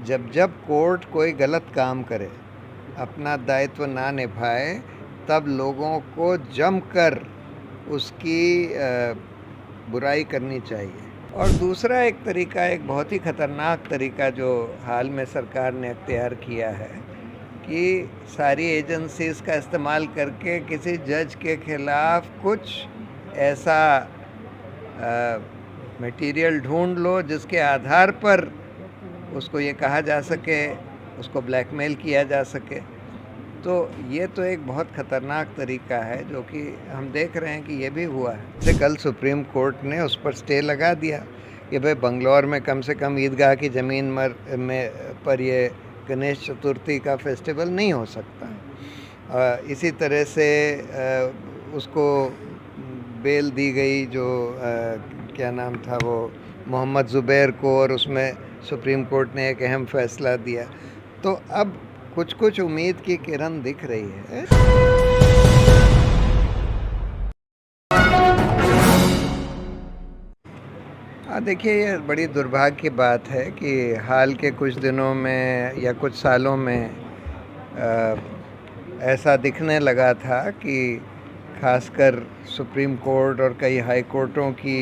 जब जब कोर्ट कोई गलत काम करे, अपना दायित्व ना निभाए, तब लोगों को जमकर उसकी बुराई करनी चाहिए। और दूसरा एक तरीका, एक बहुत ही ख़तरनाक तरीका जो हाल में सरकार ने अख्तियार किया है कि सारी एजेंसीज़ का इस्तेमाल करके किसी जज के ख़िलाफ़ कुछ ऐसा मटेरियल ढूंढ लो जिसके आधार पर उसको ये कहा जा सके, उसको ब्लैकमेल किया जा सके। तो ये तो एक बहुत ख़तरनाक तरीका है जो कि हम देख रहे हैं कि ये भी हुआ है। जैसे कल सुप्रीम कोर्ट ने उस पर स्टे लगा दिया कि भाई बंगलौर में कम से कम ईदगाह की ज़मीन पर ये गणेश चतुर्थी का फेस्टिवल नहीं हो सकता। इसी तरह से उसको बेल दी गई जो क्या नाम था वो मोहम्मद ज़ुबैर को, और उसमें सुप्रीम कोर्ट ने एक अहम फैसला दिया। तो अब कुछ कुछ उम्मीद की किरण दिख रही है। देखिए, ये बड़ी दुर्भाग्य की बात है कि हाल के कुछ दिनों में या कुछ सालों में ऐसा दिखने लगा था कि खासकर सुप्रीम कोर्ट और कई हाई कोर्टों की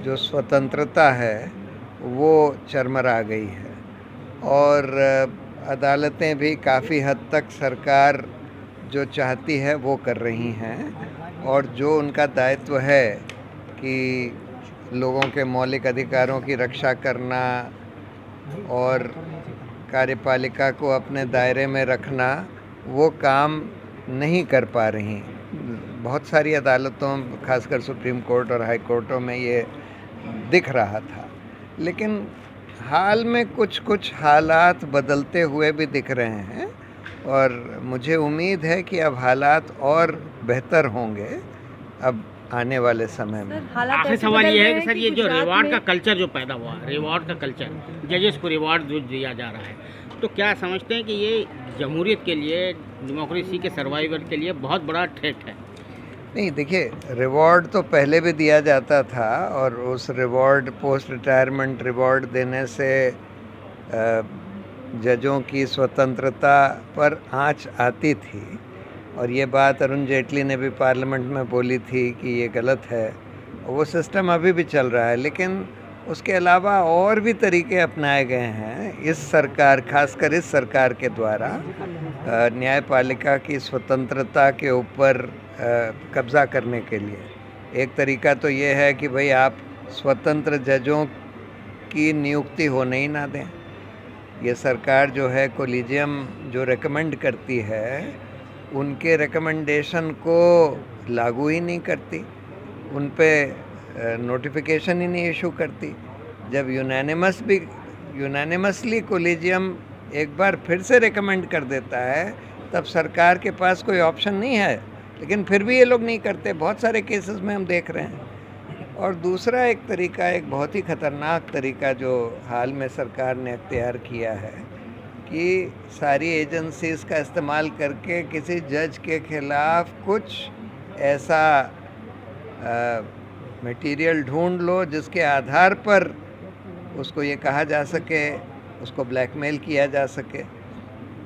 जो स्वतंत्रता है वो चरमरा गई है, और अदालतें भी काफ़ी हद तक सरकार जो चाहती है वो कर रही हैं, और जो उनका दायित्व है कि लोगों के मौलिक अधिकारों की रक्षा करना और कार्यपालिका को अपने दायरे में रखना, वो काम नहीं कर पा रही। बहुत सारी अदालतों, खासकर सुप्रीम कोर्ट और हाई कोर्टों में ये दिख रहा था। लेकिन हाल में कुछ कुछ हालात बदलते हुए भी दिख रहे हैं, और मुझे उम्मीद है कि अब हालात और बेहतर होंगे अब आने वाले समय में। आखिरी सवाल ये है कि सर, ये जो रिवॉर्ड का कल्चर जो पैदा हुआ, रिवॉर्ड का कल्चर, जजेस को रिवॉर्ड जो दिया जा रहा है, तो क्या समझते हैं कि ये जमहूरियत के लिए, डेमोक्रेसी के सर्वाइवल के लिए बहुत बड़ा थ्रेट है? नहीं, देखिए, रिवॉर्ड तो पहले भी दिया जाता था, और उस रिवॉर्ड, पोस्ट रिटायरमेंट रिवॉर्ड देने से जजों की स्वतंत्रता पर आंच आती थी, और ये बात अरुण जेटली ने भी पार्लियामेंट में बोली थी कि ये गलत है। वो सिस्टम अभी भी चल रहा है, लेकिन उसके अलावा और भी तरीके अपनाए गए हैं इस सरकार, खासकर इस सरकार के द्वारा न्यायपालिका की स्वतंत्रता के ऊपर कब्ज़ा करने के लिए। एक तरीका तो ये है कि भाई आप स्वतंत्र जजों की नियुक्ति होने ही ना दें। ये सरकार जो है, कोलिजियम जो रेकमेंड करती है, उनके रिकमेंडेशन को लागू ही नहीं करती, उन पे नोटिफिकेशन ही नहीं इशू करती। जब यूनानिमसली कोलिजियम एक बार फिर से रिकमेंड कर देता है, तब सरकार के पास कोई ऑप्शन नहीं है, लेकिन फिर भी ये लोग नहीं करते। बहुत सारे केसेस में हम देख रहे हैं। और दूसरा एक तरीका, एक बहुत ही ख़तरनाक तरीका जो हाल में सरकार ने अख्तियार किया है कि सारी एजेंसीज़ का इस्तेमाल करके किसी जज के ख़िलाफ़ कुछ ऐसा मटेरियल ढूंढ लो जिसके आधार पर उसको ये कहा जा सके, उसको ब्लैकमेल किया जा सके।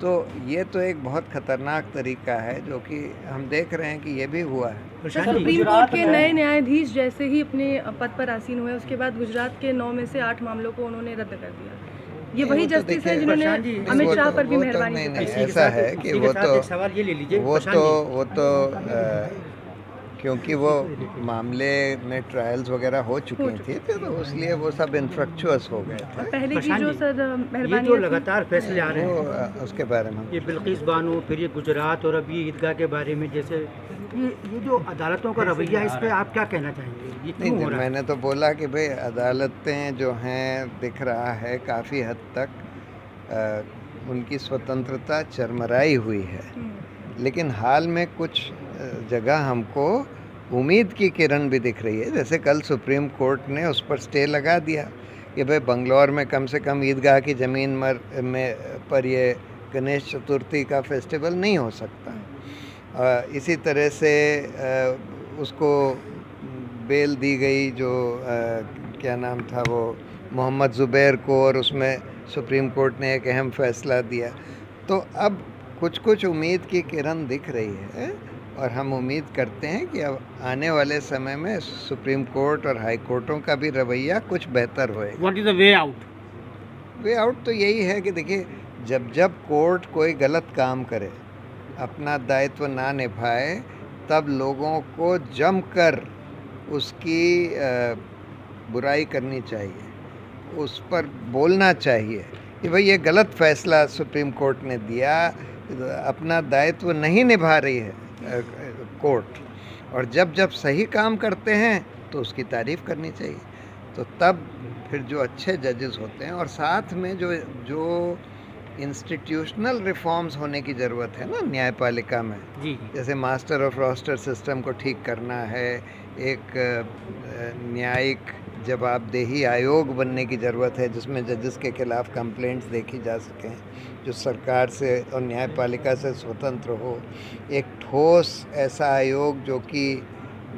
तो ये तो एक बहुत ख़तरनाक तरीका है जो कि हम देख रहे हैं कि ये भी हुआ है। सुप्रीम कोर्ट के नए न्यायाधीश जैसे ही अपने पद पर आसीन हुए, उसके बाद गुजरात के 9 में से 8 मामालों को उन्होंने रद्द कर दिया। ये वही जस्टिस हैं जिन्होंने अमित शाह पर भी मेहरबानी की। ऐसा है कि वो तो क्योंकि वो मामले में ट्रायल्स वगैरह हो चुकी थी, तो इसलिए वो सब इन्फ्रक्चुअस हो गए थे। पहले की जो सर मेहरबानी, जो लगातार फैसले आ रहे हैं उसके बारे में, ये बिल्किस बानो, फिर ये गुजरात, और अभी ईदगाह के बारे में, जैसे ये जो अदालतों का रवैया है, इस पर आप क्या कहना चाहेंगे? ये क्यों हो रहा है? मैंने तो बोला कि भाई अदालतें जो हैं, दिख रहा है काफ़ी हद तक उनकी स्वतंत्रता चरमराई हुई है, लेकिन हाल में कुछ जगह हमको उम्मीद की किरण भी दिख रही है। जैसे कल सुप्रीम कोर्ट ने उस पर स्टे लगा दिया कि भाई बंगलौर में कम से कम ईदगाह की ज़मीन पर ये गणेश चतुर्थी का फेस्टिवल नहीं हो सकता। इसी तरह से उसको बेल दी गई जो क्या नाम था वो मोहम्मद ज़ुबैर को, और उसमें सुप्रीम कोर्ट ने एक अहम फैसला दिया। तो अब कुछ कुछ उम्मीद की किरण दिख रही है और हम उम्मीद करते हैं कि अब आने वाले समय में सुप्रीम कोर्ट और हाई कोर्टों का भी रवैया कुछ बेहतर होएगा। What is the way out? Way out तो यही है कि देखिए, जब जब कोर्ट कोई गलत काम करे, अपना दायित्व ना निभाए, तब लोगों को जमकर उसकी बुराई करनी चाहिए, उस पर बोलना चाहिए कि भाई ये गलत फैसला सुप्रीम कोर्ट ने दिया, अपना दायित्व नहीं निभा रही है कोर्ट। और जब जब सही काम करते हैं तो उसकी तारीफ़ करनी चाहिए। तो तब फिर जो अच्छे जजेस होते हैं, और साथ में जो इंस्टीट्यूशनल रिफॉर्म्स होने की ज़रूरत है ना न्यायपालिका में, जी जैसे मास्टर और रोस्टर सिस्टम को ठीक करना है, एक न्यायिक जवाबदेही आयोग बनने की ज़रूरत है जिसमें जजेस के खिलाफ कंप्लेंट्स देखी जा सकें, जो सरकार से और न्यायपालिका से स्वतंत्र हो। एक ठोस ऐसा आयोग जो कि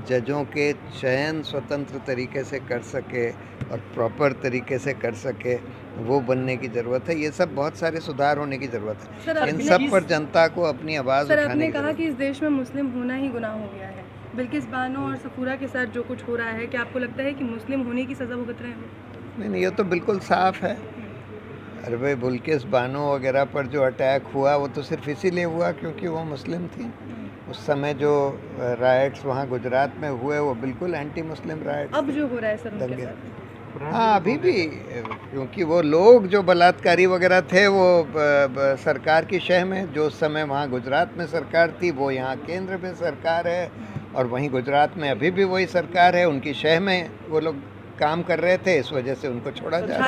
जजों के चयन स्वतंत्र तरीके से कर सके और प्रॉपर तरीके से कर सके, वो बनने की ज़रूरत है। ये सब बहुत सारे सुधार होने की ज़रूरत है। इन सब पर जनता को अपनी आवाज़ सर, उठाने आपने की कहा ज़रूरत कि इस देश में मुस्लिम होना ही गुनाह हो गया है। बिल्किस बानो और सफूरा के साथ जो कुछ हो रहा है, क्या आपको लगता है कि मुस्लिम होने की सज़ा भुगत रहे हैं? नहीं, ये तो बिल्कुल साफ है। अरे भाई, बिल्किस बानो वगैरह पर जो अटैक हुआ वो तो सिर्फ इसीलिए हुआ क्योंकि वो मुस्लिम थी। उस समय जो राइट्स वहाँ गुजरात में हुए वो बिल्कुल एंटी मुस्लिम राइट्स। अब जो हो रहा है सर उनके दंगे, साथ, हाँ अभी भी, क्योंकि वो लोग जो बलात्कारी वगैरह थे वो सरकार की शह में, जो उस समय वहाँ गुजरात में सरकार थी वो यहाँ केंद्र में सरकार है, और वहीं गुजरात में अभी भी वही सरकार है, उनकी शह में वो लोग काम कर रहे थे, इस वजह से उनको छोड़ा जा रहा है।